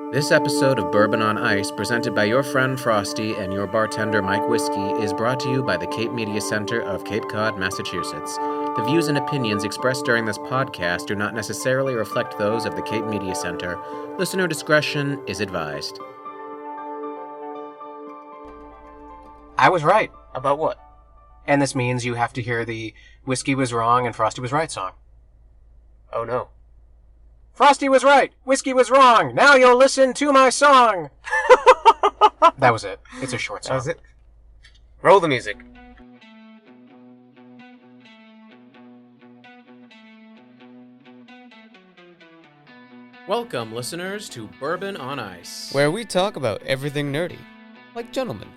This episode of Bourbon on Ice, presented by Your Friend Frosty and your bartender Mike Whiskey, is brought to you by the Cape Media Center of Cape Cod, Massachusetts. The views and opinions expressed during this podcast do not necessarily reflect those of the Cape Media Center. Listener discretion is advised. I was right. About what? And this means you have to hear the Whiskey was wrong and Frosty was right song. Oh no. Frosty was right, Whiskey was wrong, now you'll listen to my song! That was it. It's a short song. That was it. Roll the music. Welcome, listeners, to Bourbon on Ice, where we talk about everything nerdy, like gentlemen.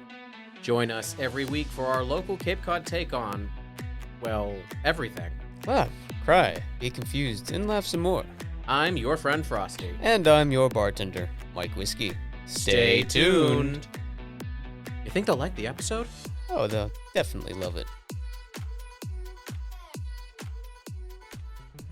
Join us every week for our local Cape Cod take on, well, everything. Laugh, cry, be confused, and laugh some more. I'm your friend Frosty. And I'm your bartender, Mike Whiskey. Stay tuned. You think they'll like the episode? Oh, they'll definitely love it.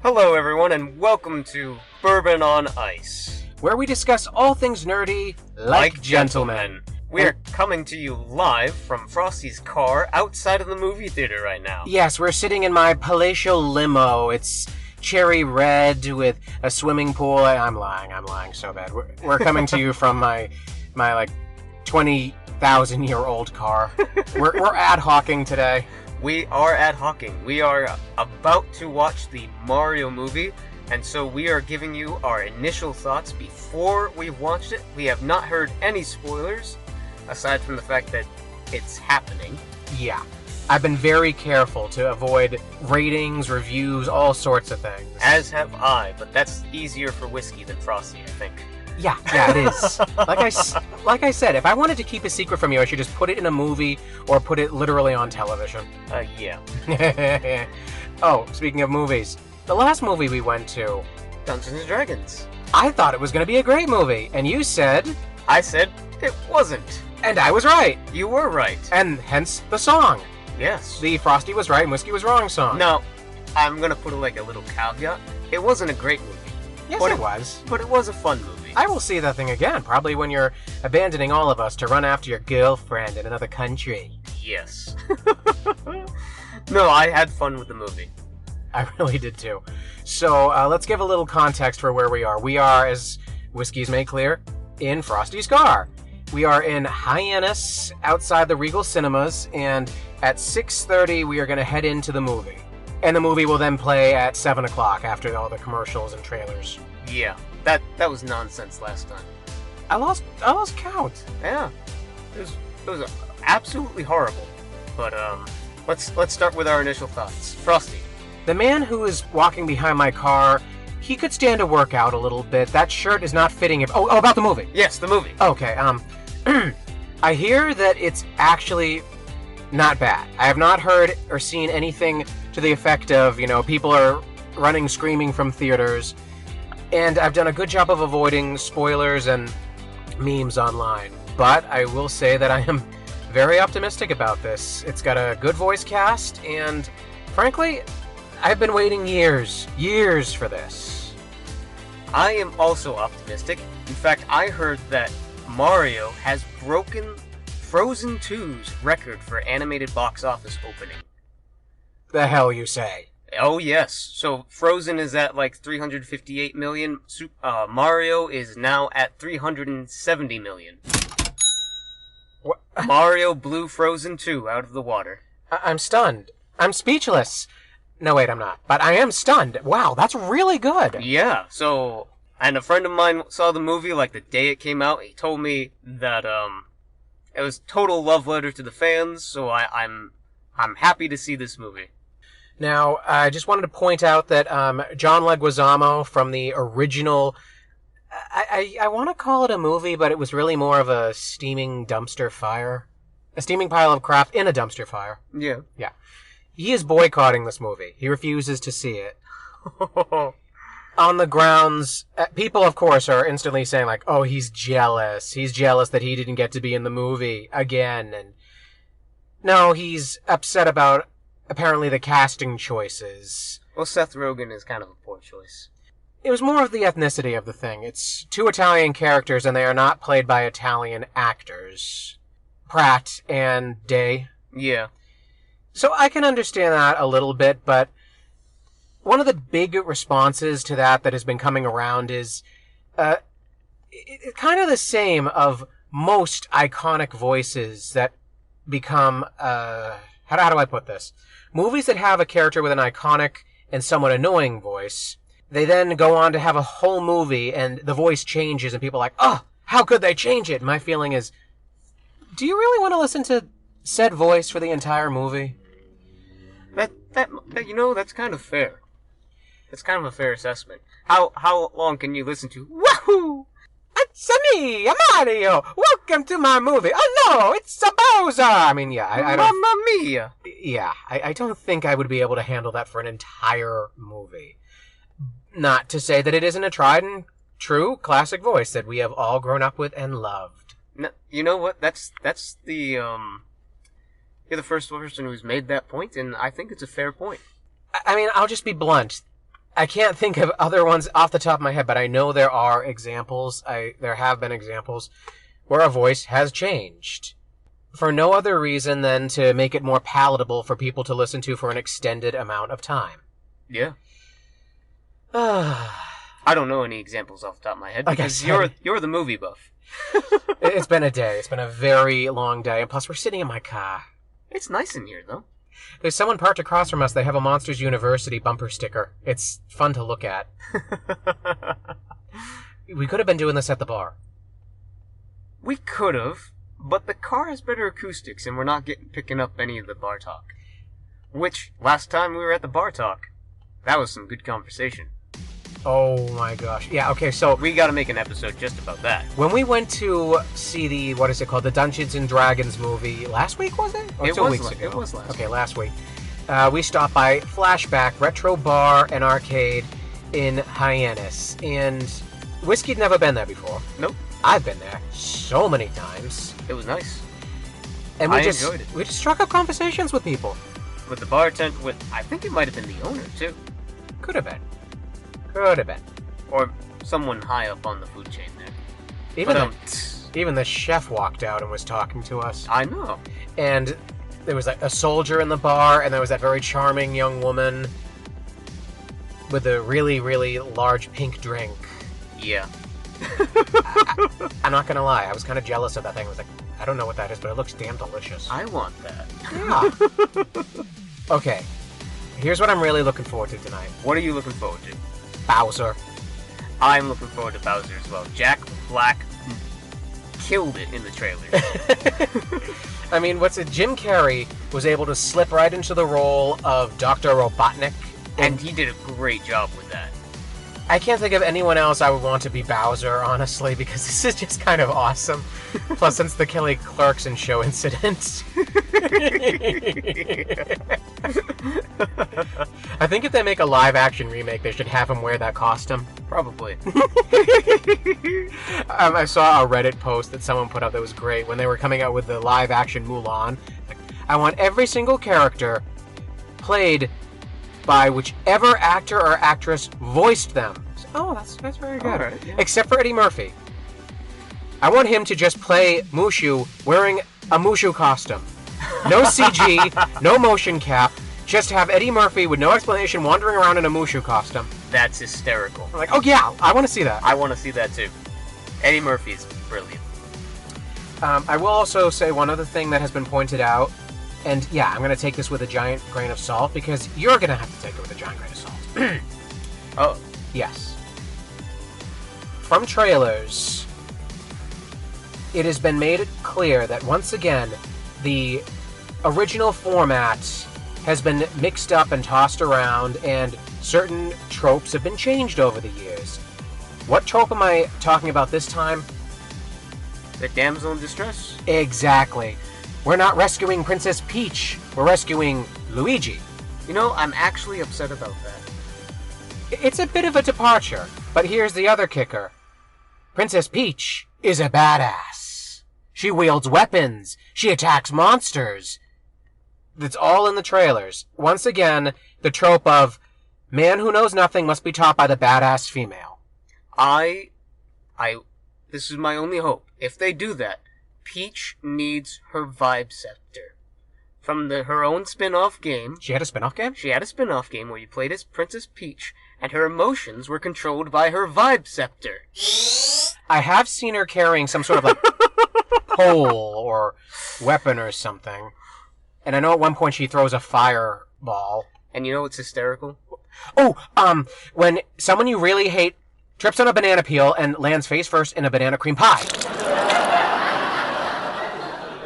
Hello everyone and welcome to Bourbon on Ice. Where we discuss all things nerdy, like gentlemen. We are coming to you live from Frosty's car outside of the movie theater right now. Yes, we're sitting in my palatial limo. It's cherry red with a swimming pool. I'm lying so bad. We're coming to you from my like 20,000-year-old car. We're ad hocing today. We are ad hocing. We are about to watch the Mario movie, and so we are giving you our initial thoughts before we've watched it. We have not heard any spoilers, aside from the fact that it's happening. Yeah. I've been very careful to avoid ratings, reviews, all sorts of things. As have I, but that's easier for Whiskey than Frosty, I think. Yeah, it is. Like I said, if I wanted to keep a secret from you, I should just put it in a movie or put it literally on television. Yeah. Oh, speaking of movies, the last movie we went to, Dungeons & Dragons. I thought it was going to be a great movie, and you said... I said it wasn't. And I was right. You were right. And hence the song. Yes. The Frosty was right and Whiskey was wrong song. No, I'm going to put like a little caveat. It wasn't a great movie. Yes, it was. But it was a fun movie. I will see that thing again, probably when you're abandoning all of us to run after your girlfriend in another country. Yes. No, I had fun with the movie. I really did too. So let's give a little context for where we are. We are, as Whiskey's made clear, in Frosty's car. We are in Hyannis, outside the Regal Cinemas, and at 6:30 we are going to head into the movie. And the movie will then play at 7 o'clock after all the commercials and trailers. Yeah, that was nonsense last time. I lost count. Yeah, it was absolutely horrible. But let's start with our initial thoughts. Frosty. The man who is walking behind my car, he could stand to work out a little bit. That shirt is not fitting him. Oh, about the movie. Yes, the movie. Okay, I hear that it's actually not bad. I have not heard or seen anything to the effect of, people are running screaming from theaters. And I've done a good job of avoiding spoilers and memes online. But I will say that I am very optimistic about this. It's got a good voice cast, and frankly, I've been waiting years for this. I am also optimistic. In fact, I heard that Mario has broken Frozen 2's record for animated box office opening. The hell you say? Oh yes. So Frozen is at like 358 million. Mario is now at 370 million. What? Mario blew Frozen 2 out of the water. I'm stunned. I'm speechless. No, wait, I'm not. But I am stunned. Wow, that's really good. Yeah. So, and a friend of mine saw the movie like the day it came out. He told me that it was total love letter to the fans. So I'm happy to see this movie. Now, I just wanted to point out that John Leguizamo from the original, I want to call it a movie, but it was really more of a steaming dumpster fire. A steaming pile of crap in a dumpster fire. Yeah. Yeah. He is boycotting this movie. He refuses to see it. On the grounds, people, of course, are instantly saying, like, oh, he's jealous. He's jealous that he didn't get to be in the movie again. And no, he's upset about, apparently, the casting choices. Well, Seth Rogen is kind of a poor choice. It was more of the ethnicity of the thing. It's two Italian characters, and they are not played by Italian actors. Pratt and Day. Yeah. So I can understand that a little bit, but one of the big responses to that has been coming around is it's kind of the same of most iconic voices that become, how do I put this? Movies that have a character with an iconic and somewhat annoying voice, they then go on to have a whole movie and the voice changes and people are like, oh, how could they change it? My feeling is, do you really want to listen to said voice for the entire movie? That's kind of fair. That's kind of a fair assessment. How long can you listen to Wahoo! It's me, Mario! Welcome to my movie! Oh no, it's a Bowser! I mean, yeah, I don't... Mamma mia! Yeah, I don't think I would be able to handle that for an entire movie. Not to say that it isn't a tried and true classic voice that we have all grown up with and loved. No, you know what? That's the, You're the first person who's made that point, and I think it's a fair point. I mean, I'll just be blunt. I can't think of other ones off the top of my head, but I know there are examples. There have been examples where a voice has changed for no other reason than to make it more palatable for people to listen to for an extended amount of time. Yeah. I don't know any examples off the top of my head because you're the movie buff. It's been a day. It's been a very long day, and plus we're sitting in my car. It's nice in here, though. There's someone parked across from us. They have a Monsters University bumper sticker. It's fun to look at. We could have been doing this at the bar. We could have, but the car has better acoustics, and we're not picking up any of the bar talk. Which, last time we were at the bar talk, that was some good conversation. Oh my gosh. Yeah, okay, so we gotta make an episode just about that. when we went to see the Dungeons and Dragons movie, last week was it? Or It 2 was weeks la- ago? it was last Okay, week. last week. We stopped by Flashback Retro Bar and Arcade in Hyannis, and Whiskey'd never been there before. Nope. I've been there so many times. It was nice. And I enjoyed it. We just struck up conversations with people. With the bartender, I think it might have been the owner, too. Could have been. Could have been. Or someone high up on the food chain there. Even the chef walked out and was talking to us. I know. And there was a soldier in the bar, and there was that very charming young woman with a really, really large pink drink. Yeah. I'm not gonna lie, I was kind of jealous of that thing. I was like, I don't know what that is, but it looks damn delicious. I want that. Yeah. Okay, here's what I'm really looking forward to tonight. What are you looking forward to? Bowser. I'm looking forward to Bowser as well. Jack Black killed it in the trailer. I mean, Jim Carrey was able to slip right into the role of Dr. Robotnik. And he did a great job with that. I can't think of anyone else I would want to be Bowser, honestly, because this is just kind of awesome. Plus, since the Kelly Clarkson show incident. I think if they make a live-action remake, they should have him wear that costume. Probably. I saw a Reddit post that someone put up that was great when they were coming out with the live-action Mulan. Like, I want every single character played by whichever actor or actress voiced them. Oh, that's very good. Right, yeah. Except for Eddie Murphy. I want him to just play Mushu wearing a Mushu costume. No CG, no motion cap, just have Eddie Murphy with no explanation wandering around in a Mushu costume. That's hysterical. I'm like, oh yeah, I want to see that. I want to see that too. Eddie Murphy's brilliant. I will also say one other thing that has been pointed out, and yeah, I'm going to take this with a giant grain of salt, because you're going to have to take it with a giant grain of salt. Oh. Yes. From trailers, it has been made clear that once again, the original format has been mixed up and tossed around, and certain tropes have been changed over the years. What trope am I talking about this time? The damsel in distress? Exactly. We're not rescuing Princess Peach, we're rescuing Luigi. You know, I'm actually upset about that. It's a bit of a departure, but here's the other kicker. Princess Peach is a badass. She wields weapons. She attacks monsters. That's all in the trailers. Once again, the trope of Man who knows nothing must be taught by the badass female. This is my only hope. If they do that, Peach needs her vibe scepter. From her own spin-off game. She had a spin-off game? She had a spin-off game where you played as Princess Peach, and her emotions were controlled by her vibe scepter. I have seen her carrying some sort of, like, pole or weapon or something. And I know at one point she throws a fireball. And you know what's hysterical? Oh, when someone you really hate trips on a banana peel and lands face first in a banana cream pie.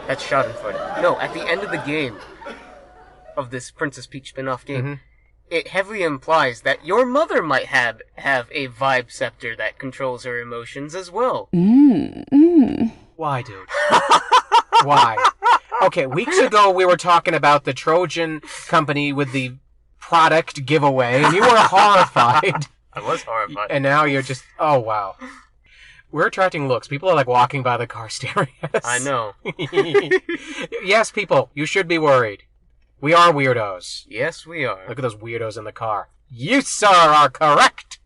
That's schadenfreude. No, at the end of the game, of this Princess Peach spin-off game, it heavily implies that your mother might have a vibe scepter that controls her emotions as well. Why, dude? Why? Okay, weeks ago we were talking about the Trojan company with the product giveaway, and you were horrified. I was horrified. And now you're just, oh wow. We're attracting looks. People are like walking by the car staring at us. I know. Yes, people, you should be worried. We are weirdos. Yes, we are. Look at those weirdos in the car. You, sir, are correct.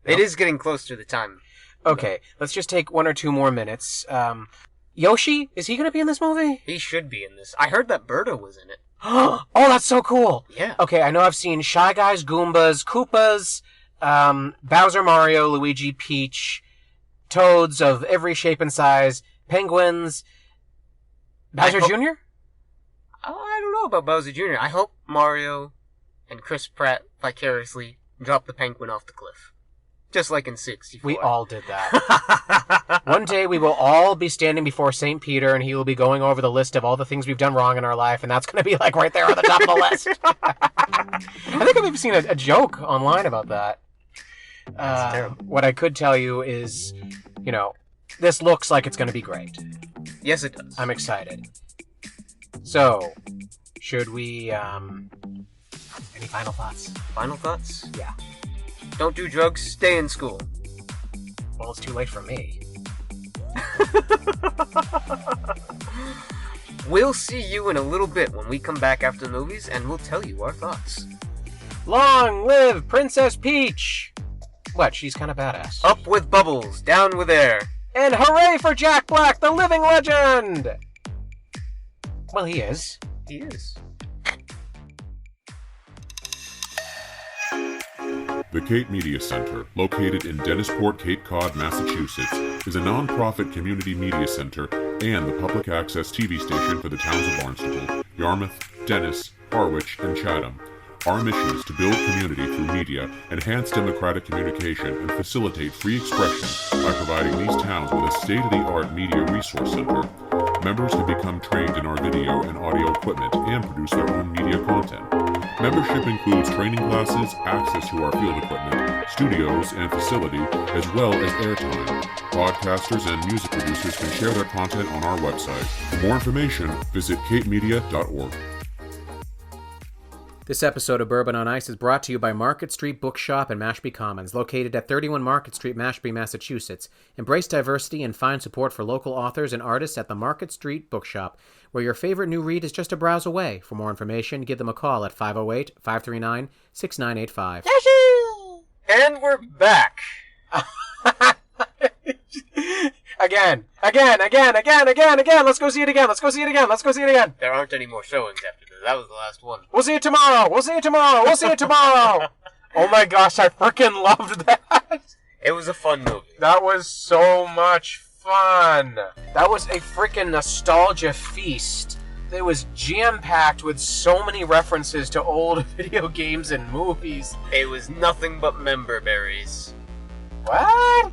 It is getting close to the time. Okay, let's just take 1 or 2 more minutes. Yoshi, is he going to be in this movie? He should be in this. I heard that Berta was in it. Oh, that's so cool. Yeah. Okay, I know I've seen Shy Guys, Goombas, Koopas, Bowser, Mario, Luigi, Peach, Toads of every shape and size, Penguins, Bowser Jr.? Oh, I don't know about Bowser Jr. I hope Mario and Chris Pratt vicariously drop the penguin off the cliff. Just like in 64. We all did that. One day we will all be standing before St. Peter and he will be going over the list of all the things we've done wrong in our life, and that's going to be like right there on the top of the list. I think I've even seen a joke online about that. That's terrible. What I could tell you is, this looks like it's going to be great. Yes, it does. I'm excited. So, should we, any final thoughts? Final thoughts? Yeah. Don't do drugs, stay in school. Well, it's too late for me. We'll see you in a little bit when we come back after the movies, and we'll tell you our thoughts. Long live Princess Peach! What, she's kind of badass. Up with bubbles, down with air. And hooray for Jack Black, the living legend! Well, he is. He is. The Cape Media Center, located in Dennisport, Cape Cod, Massachusetts, is a non-profit community media center and the public access TV station for the towns of Barnstable, Yarmouth, Dennis, Harwich, and Chatham. Our mission is to build community through media, enhance democratic communication, and facilitate free expression by providing these towns with a state-of-the-art media resource center. Members can become trained in our video and audio equipment and produce their own media content. Membership includes training classes, access to our field equipment, studios and facility, as well as airtime. Podcasters and music producers can share their content on our website. For more information, visit capemedia.org. This episode of Bourbon on Ice is brought to you by Market Street Bookshop in Mashpee Commons, located at 31 Market Street, Mashpee, Massachusetts. Embrace diversity and find support for local authors and artists at the Market Street Bookshop, where your favorite new read is just a browse away. For more information, give them a call at 508-539-6985. And we're back. Again. Let's go see it again. There aren't any more showings after this. That was the last one. We'll see it tomorrow. Oh my gosh, I freaking loved that. It was a fun movie. That was so much fun. That was a freaking nostalgia feast. It was jam-packed with so many references to old video games and movies. It was nothing but member berries. What?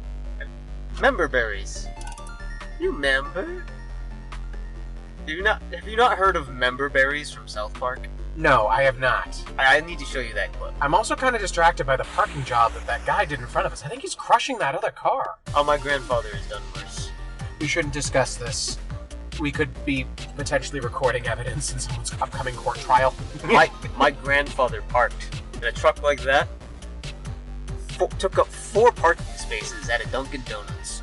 Member berries. You member? Have you not heard of member berries from South Park? No, I have not. I need to show you that clip. I'm also kind of distracted by the parking job that guy did in front of us. I think he's crushing that other car. Oh, my grandfather has done worse. We shouldn't discuss this. We could be potentially recording evidence in someone's upcoming court trial. My grandfather parked in a truck like that. Took up 4 parking spaces at a Dunkin' Donuts.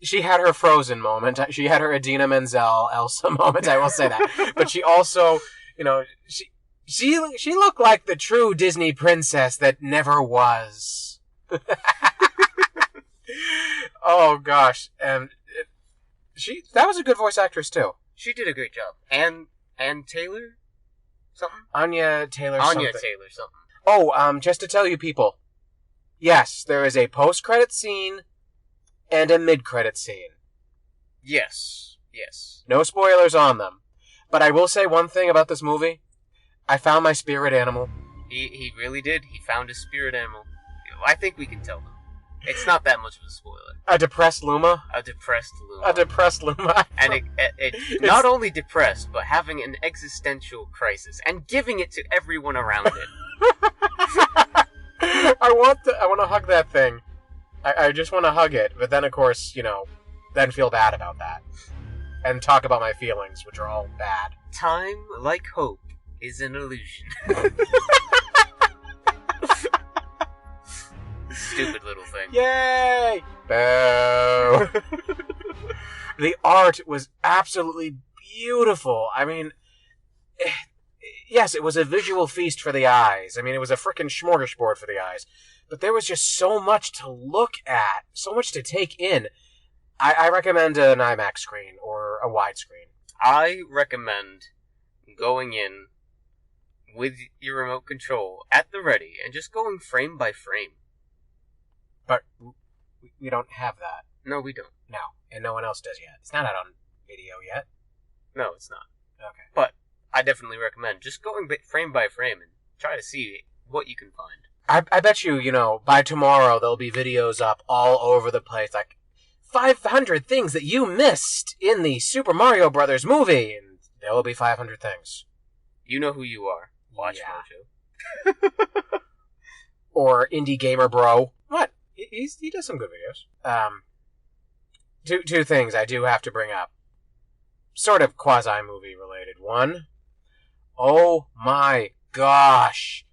She had her Frozen moment. She had her Idina Menzel Elsa moment. I will say that. But she also, she looked like the true Disney princess that never was. Oh gosh, and that was a good voice actress too. She did a great job. And Taylor, something. Anya Taylor. Something. Oh, just to tell you people, yes, there is a post-credit scene and a mid-credit scene. Yes. No spoilers on them. But I will say one thing about this movie. I found my spirit animal. He really did. He found his spirit animal. I think we can tell them. It's not that much of a spoiler. A depressed Luma. A depressed Luma. And it not only depressed, but having an existential crisis and giving it to everyone around it. I want to hug that thing. I just want to hug it, but then of course, then feel bad about that. And talk about my feelings, which are all bad. Time, like hope, is an illusion. Stupid little thing. Yay! Boo! The art was absolutely beautiful. I mean, yes, it was a visual feast for the eyes. I mean, it was a frickin' smorgasbord for the eyes. But there was just so much to look at, so much to take in. I recommend an IMAX screen or a widescreen. I recommend going in with your remote control at the ready and just going frame by frame. But we don't have that. No, we don't. No, and no one else does yet. It's not out on video yet. No, it's not. Okay. But I definitely recommend just going frame by frame and try to see what you can find. I bet you, by tomorrow there'll be videos up all over the place, like 500 things that you missed in the Super Mario Brothers movie, and there will be 500 things. You know who you are. Watch Mojo. Or Indie Gamer Bro. What? He does some good videos. Two things I do have to bring up. Sort of quasi-movie related. One, oh my gosh.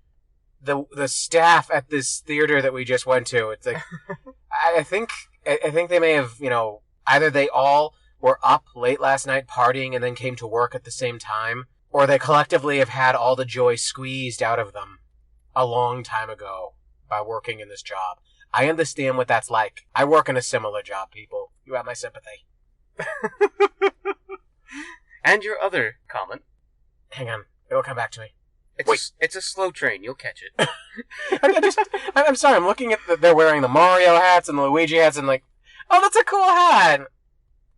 The staff at this theater that we just went to, it's like, I think they may have, either they all were up late last night partying and then came to work at the same time, or they collectively have had all the joy squeezed out of them a long time ago by working in this job. I understand what that's like. I work in a similar job, people. You have my sympathy. And your other comment. Hang on. It'll come back to me. It's a slow train. You'll catch it. I'm sorry. I'm looking at they're wearing the Mario hats and the Luigi hats and like, oh, that's a cool hat.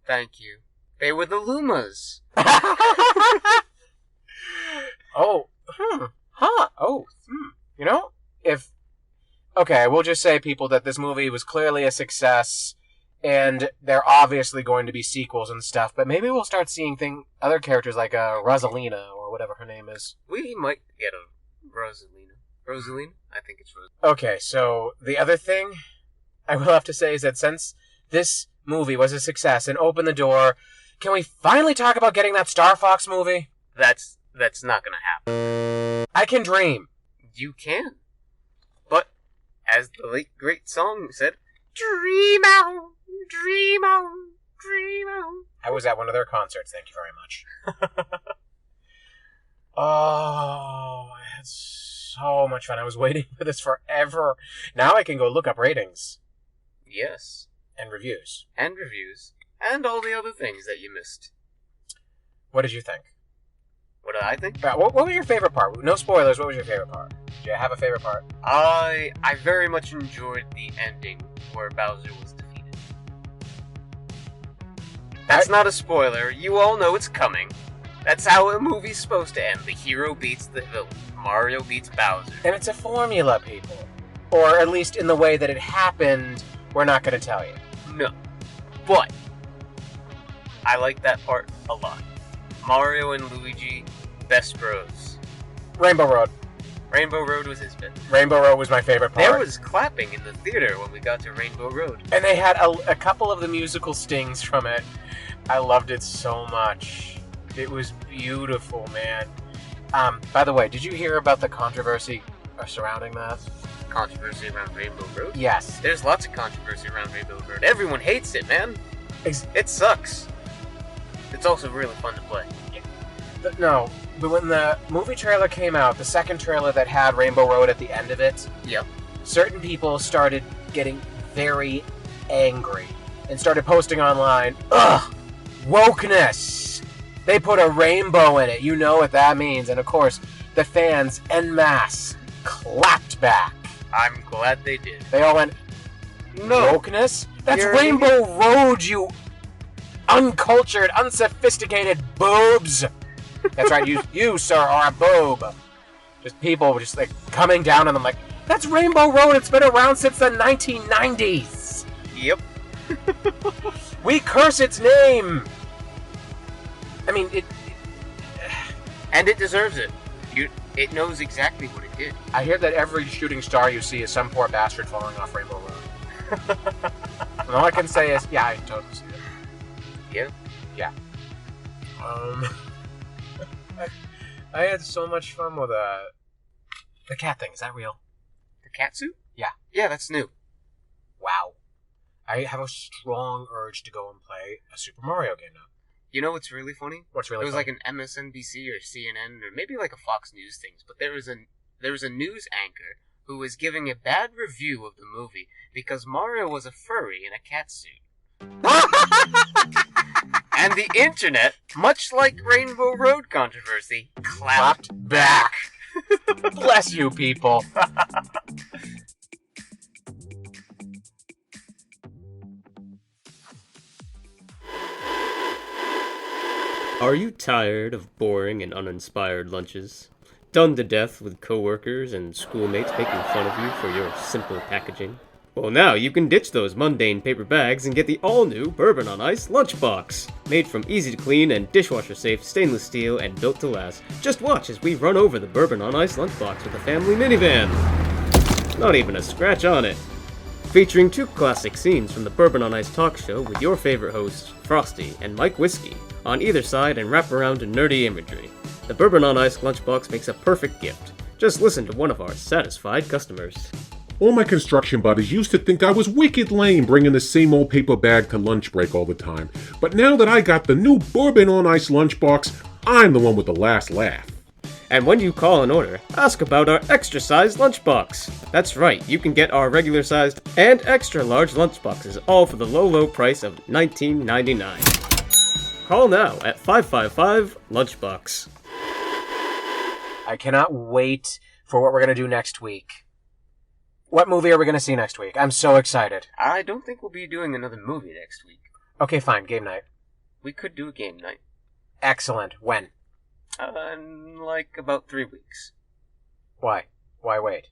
Thank you. They were the Lumas. Oh. Okay, we'll just say, people, that this movie was clearly a success, and there are obviously going to be sequels and stuff, but maybe we'll start seeing other characters like Rosalina, or whatever her name is. We might get a Rosalina. Rosalina? I think it's Rosalina. Okay, so the other thing I will have to say is that since this movie was a success and opened the door, can we finally talk about getting that Star Fox movie? That's not gonna happen. I can dream. You can. But, as the late great song said, dream out, dream out, dream out. I was at one of their concerts, thank you very much. Oh, I had so much fun. I was waiting for this forever. Now I can go look up ratings. Yes. And reviews. And reviews. And all the other things that you missed. What did you think? What did I think? What was your favorite part? No spoilers, what was your favorite part? Do you have a favorite part? I very much enjoyed the ending where Bowser was defeated. That's not a spoiler. You all know it's coming. That's how a movie's supposed to end. The hero beats the villain. Mario beats Bowser. And it's a formula, people. Or at least in the way that it happened, we're not going to tell you. No. But I like that part a lot. Mario and Luigi, best bros. Rainbow Road. Rainbow Road was his bit. Rainbow Road was my favorite part. There was clapping in the theater when we got to Rainbow Road. And they had a couple of the musical stings from it. I loved it so much. It was beautiful, man. By the way, did you hear about the controversy surrounding that? Controversy around Rainbow Road? Yes. There's lots of controversy around Rainbow Road. Everyone hates it, man. It sucks. It's also really fun to play. No, but when the movie trailer came out, the second trailer that had Rainbow Road at the end of it, Yep. certain people started getting very angry and started posting online, ugh, wokeness! They put a rainbow in it, you know what that means. And of course, the fans en masse clapped back. I'm glad they did. They all went, No. wokeness? That's You're Rainbow Road, you uncultured, unsophisticated boobs! That's right, you sir, are a boob. Just people just like coming down on them like, that's Rainbow Road, it's been around since the 1990s! Yep. We curse its name! I mean, And it deserves it. It knows exactly what it did. I hear that every shooting star you see is some poor bastard falling off Rainbow Road. And all I can say is, yeah, I totally see it. Yeah. I had so much fun with the cat thing. Is that real? The cat suit? Yeah. Yeah, that's new. Wow. I have a strong urge to go and play a Super Mario game now. You know what's really funny? What's really It was funny? like an MSNBC or CNN or maybe like a Fox News things, but there was a news anchor who was giving a bad review of the movie because Mario was a furry in a cat suit. And the internet, much like Rainbow Road controversy, clapped back. Bless you, people. Are you tired of boring and uninspired lunches? Done to death with coworkers and schoolmates making fun of you for your simple packaging? Well, now you can ditch those mundane paper bags and get the all-new Bourbon on Ice lunchbox. Made from easy-to-clean and dishwasher-safe stainless steel and built to last. Just watch as we run over the Bourbon on Ice lunchbox with a family minivan. Not even a scratch on it. Featuring two classic scenes from the Bourbon on Ice talk show with your favorite hosts, Frosty and Mike Whiskey, on either side and wrap around in nerdy imagery. The Bourbon on Ice lunchbox makes a perfect gift. Just listen to one of our satisfied customers. All my construction buddies used to think I was wicked lame bringing the same old paper bag to lunch break all the time. But now that I got the new Bourbon on Ice lunchbox, I'm the one with the last laugh. And when you call an order, ask about our extra-sized lunchbox. That's right, you can get our regular-sized and extra-large lunchboxes, all for the low, low price of $19.99. Call now at 555-LUNCHBOX. I cannot wait for what we're going to do next week. What movie are we going to see next week? I'm so excited. I don't think we'll be doing another movie next week. Okay, fine. Game night. We could do a game night. Excellent. When? In like about 3 weeks. Why? Why wait?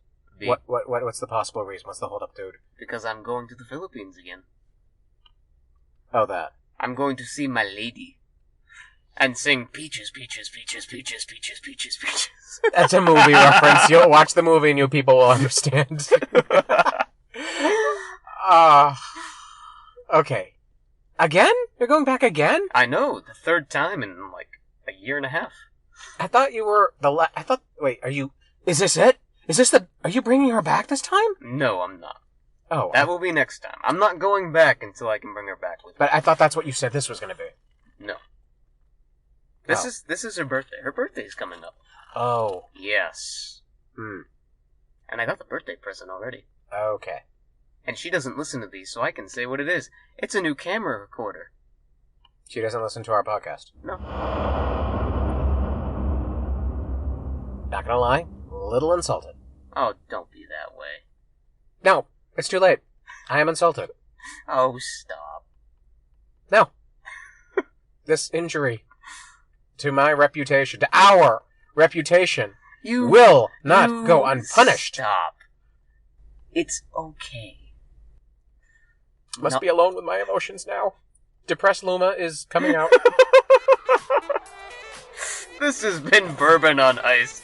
What's the possible reason? What's the hold up, dude? Because I'm going to the Philippines again. Oh, that. I'm going to see my lady. And sing peaches, peaches, peaches, peaches, peaches, peaches, peaches. That's a movie reference. You'll watch the movie and you people will understand. Okay. Again? You're going back again? I know, the third time in like a year and a half. I thought you were wait, is this it? Are you bringing her back this time? No, I'm not. Oh. That will be next time. I'm not going back until I can bring her back with me. But I thought that's what you said this was going to be. No. This is her birthday. Her birthday's coming up. Oh. Yes. And I got the birthday present already. Okay. And she doesn't listen to these, so I can say what it is. It's a new camera recorder. She doesn't listen to our podcast. No. Not gonna lie, a little insulted. Oh, don't be that way. No, it's too late. I am insulted. Oh, stop. No. This injury to my reputation, to our reputation, will not go unpunished. Stop. It's okay. Must be alone with my emotions now. Depressed Luma is coming out. This has been Bourbon on Ice.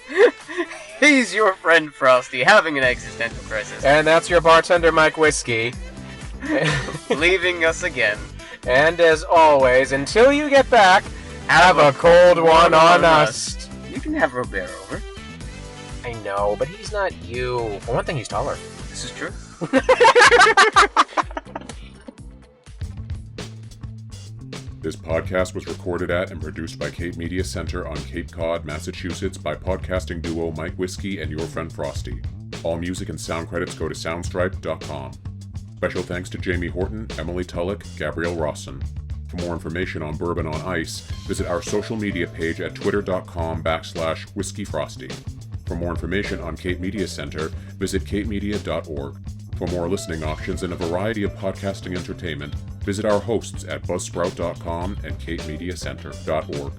He's your friend Frosty, having an existential crisis. And that's your bartender, Mike Whiskey. Leaving us again. And as always, until you get back, have a cold one on us. You can have Robert over. I know, but he's not you. For one thing, he's taller. This is true. This podcast was recorded at and produced by Cape Media Center on Cape Cod, Massachusetts by podcasting duo Mike Whiskey and Your Friend Frosty. All music and sound credits go to soundstripe.com. Special thanks to Jamie Horton, Emily Tulloch, Gabrielle Rawson. For more information on Bourbon on Ice, visit our social media page at twitter.com/whiskeyfrosty. For more information on Cape Media Center, visit capemedia.org. For more listening options and a variety of podcasting entertainment, visit our hosts at buzzsprout.com and capemediacenter.org.